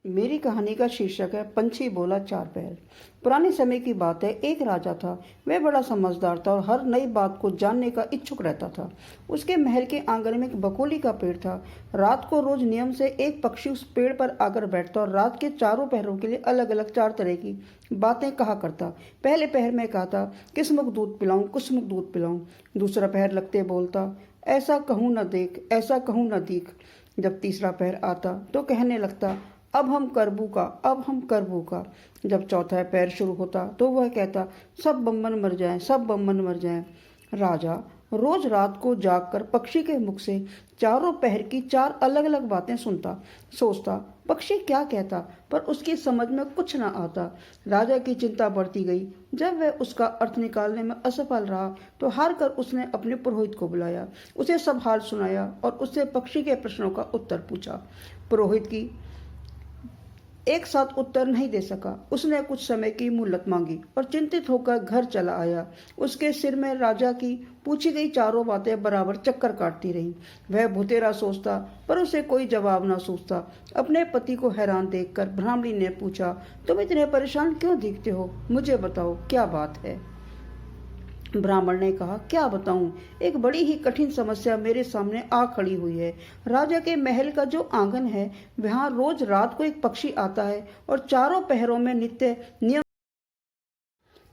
मेरी कहानी का शीर्षक है पंछी बोला चार पैर। पुराने समय की बात है। एक राजा था। वह बड़ा समझदार था और हर नई बात को जानने का इच्छुक रहता था। उसके महल के आंगन में एक बकोली का पेड़ था। रात को रोज नियम से एक पक्षी उस पेड़ पर आकर बैठता और रात के चारों पहरों के लिए अलग अलग चार तरह की बातें कहा करता। पहले पहर में कहता, किसमुख दूध पिलाऊं, कुसमुख दूध पिलाऊं। दूसरा पहर लगते बोलता, ऐसा कहूँ न देख, ऐसा कहूँ न दीख। जब तीसरा पहर आता तो कहने लगता, अब हम करबू का, अब हम करबू का। जब चौथा पैर शुरू होता तो वह कहता, सब बम्बन मर जाएं, सब बम्बन मर जाएं। राजा रोज रात को जागकर पक्षी के मुख से चारों पहर की चार अलग अलग बातें सुनता। सोचता पक्षी क्या कहता, पर उसकी समझ में कुछ न आता। राजा की चिंता बढ़ती गई। जब वह उसका अर्थ निकालने में असफल रहा तो हार कर उसने अपने पुरोहित को बुलाया, उसे सब हाल सुनाया और उससे पक्षी के प्रश्नों का उत्तर पूछा। पुरोहित की एक साथ उत्तर नहीं दे सका। उसने कुछ समय की मोहलत मांगी और चिंतित होकर घर चला आया। उसके सिर में राजा की पूछी गई चारों बातें बराबर चक्कर काटती रहीं। वह भुतेरा सोचता, पर उसे कोई जवाब न सूझता। अपने पति को हैरान देखकर ब्राह्मणी ने पूछा, तुम इतने परेशान क्यों दिखते हो? मुझे बताओ, क्या बात है? ब्राह्मण ने कहा, क्या बताऊं, एक बड़ी ही कठिन समस्या मेरे सामने आ खड़ी हुई है। राजा के महल का जो आंगन है, वहां रोज रात को एक पक्षी आता है और चारों पहरों में नित्य नियम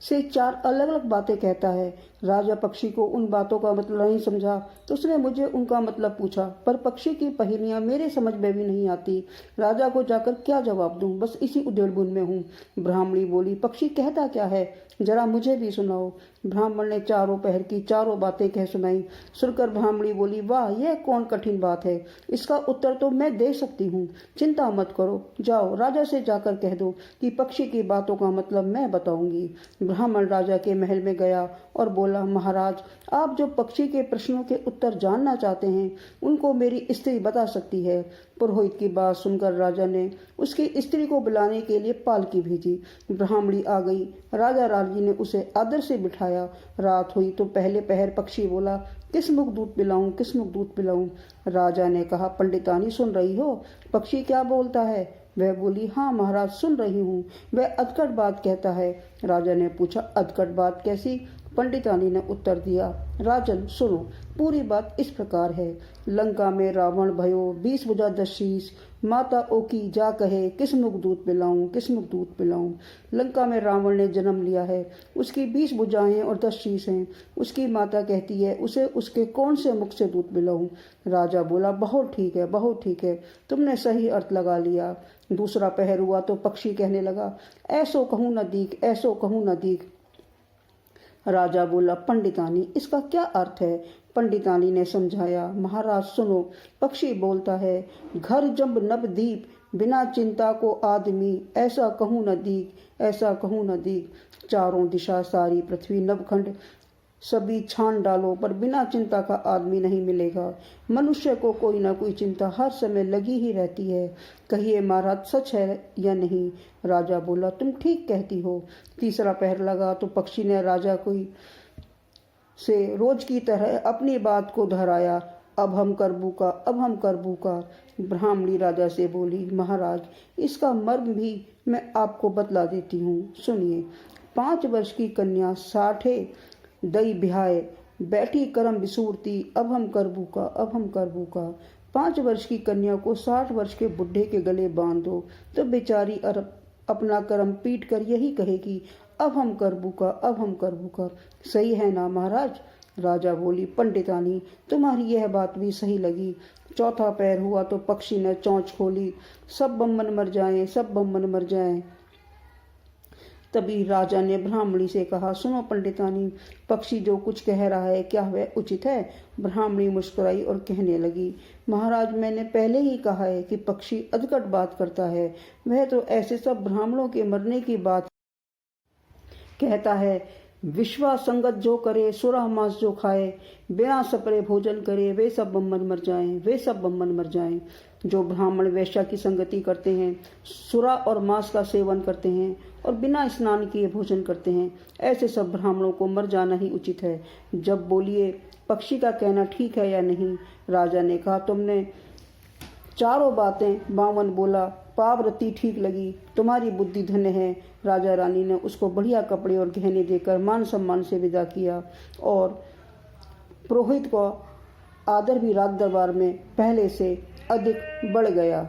से चार अलग अलग बातें कहता है। राजा पक्षी को उन बातों का मतलब नहीं समझा तो उसने मुझे उनका मतलब पूछा, पर पक्षी की पहेलियां मेरे समझ में भी नहीं आती। राजा को जाकर क्या जवाब दूं, बस इसी उधेड़बुन में हूँ। ब्राह्मणी बोली, पक्षी कहता क्या है, जरा मुझे भी सुनाओ। ब्राह्मण ने चारों पहर की चारों बातें कह सुनाई। सुनकर ब्राह्मणी बोली, वाह, यह कौन कठिन बात है, इसका उत्तर तो मैं दे सकती हूँ। चिंता मत करो, जाओ राजा से जाकर कह दो कि पक्षी की बातों का मतलब मैं बताऊंगी। ब्राह्मण राजा के महल में गया और बोला, महाराज, आप जो पक्षी के प्रश्नों के उत्तर जानना चाहते हैं उनको मेरी स्त्री बता सकती है। पुरोहित की बात सुनकर राजा ने उसकी स्त्री को बुलाने के लिए पालकी भेजी। ब्राह्मणी आ गई। राजा रानी ने उसे आदर से बिठाया। रात हुई तो पहले पहर पक्षी बोला, किस मुख दूध पिलाऊं, किस मुख दूध पिलाऊं। राजा ने कहा, पंडितानी सुन रही हो, पक्षी क्या बोलता है? वह बोली, हाँ महाराज, सुन रही हूँ, वह अधकट बात कहता है। राजा ने पूछा, अधकट बात कैसी? पंडितानी ने उत्तर दिया, राजन सुनो, पूरी बात इस प्रकार है। लंका में रावण भयो 20 भुजा 10 शीश, माता ओकी जा कहे, किस मुख दूध पिलाऊं, किस मुख दूध पिलाऊं। लंका में रावण ने जन्म लिया है, उसकी 20 भुजाएं और 10 शीश हैं। उसकी माता कहती है, उसे उसके कौन से मुख से दूध पिलाऊं। राजा बोला, बहुत ठीक है, बहुत ठीक है, तुमने सही अर्थ लगा लिया। दूसरा पहर हुआ तो पक्षी कहने लगा, ऐसो कहूँ न दीख, ऐसो कहूँ न दीख। राजा बोला, पंडितानी, इसका क्या अर्थ है? पंडितानी ने समझाया, महाराज सुनो, पक्षी बोलता है, घर जब नभ दीप, बिना चिंता को आदमी, ऐसा कहूँ न दीख, ऐसा कहूँ न दीख। चारों दिशा सारी पृथ्वी नवखंड सभी छान डालो, पर बिना चिंता का आदमी नहीं मिलेगा। मनुष्य को कोई ना कोई चिंता हर समय लगी ही रहती है। कहिए महाराज, सच है या नहीं? राजा बोला, तुम ठीक कहती हो। तीसरा पहर लगा तो पक्षी ने राजा को से रोज की तरह अपनी बात को दोहराया, अब हम करबू का, अब हम करबू का। ब्राह्मणी राजा से बोली, महाराज, इसका मर्म भी मैं आपको बतला देती हूँ, सुनिए। 5 वर्ष की कन्या 60 दई बिहाए, बैठी करम बिसूरती, अब हम करबू का, अब हम करबू का। 5 वर्ष की कन्या को 60 वर्ष के बुढ़े के गले बांध दो तो बेचारी अपना करम पीट कर यही कहेगी, अब हम करबू का, अब हम करबू का। सही है ना महाराज? राजा बोली, पंडितानी, तुम्हारी यह बात भी सही लगी। चौथा पैर हुआ तो पक्षी ने चोंच खोली, सब बम्बन मर जाएं, सब बम्बन मर जाएं। तभी राजा ने ब्राह्मणी से कहा, सुनो पंडितानी, पक्षी जो कुछ कह रहा है क्या वह उचित है? ब्राह्मणी मुस्कुराई और कहने लगी, महाराज, मैंने पहले ही कहा है कि पक्षी अधकट बात करता है। वह तो ऐसे सब ब्राह्मणों के मरने की बात कहता है, विश्वास संगत जो करे, सुरा मांस जो खाए, बिना सपरे भोजन करे, वे सब बम्बन मर जाएं, वे सब बम्बन मर जाएं। जो ब्राह्मण वैश्या की संगति करते हैं, सुरा और मांस का सेवन करते हैं और बिना स्नान किए भोजन करते हैं, ऐसे सब ब्राह्मणों को मर जाना ही उचित है। जब बोलिए, पक्षी का कहना ठीक है या नहीं? राजा ने कहा, तुमने चारों बातें 52 बोला, पावरती ठीक लगी, तुम्हारी बुद्धि धन्य है। राजा रानी ने उसको बढ़िया कपड़े और गहने देकर मान सम्मान से विदा किया और पुरोहित को आदर भी राज दरबार में पहले से अधिक बढ़ गया।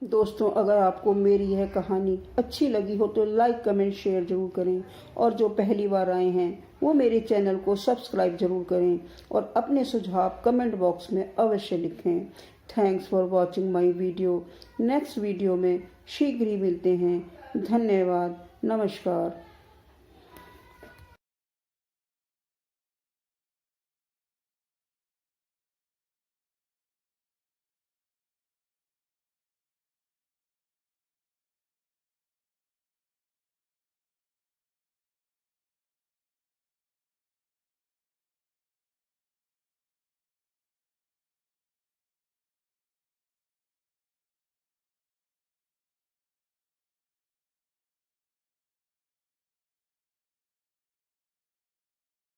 दोस्तों, अगर आपको मेरी यह कहानी अच्छी लगी हो तो लाइक कमेंट शेयर जरूर करें और जो पहली बार आए हैं वो मेरे चैनल को सब्सक्राइब जरूर करें और अपने सुझाव कमेंट बॉक्स में अवश्य लिखें। Thanks for watching my video. Next video में शीघ्र ही मिलते हैं। धन्यवाद। नमस्कार।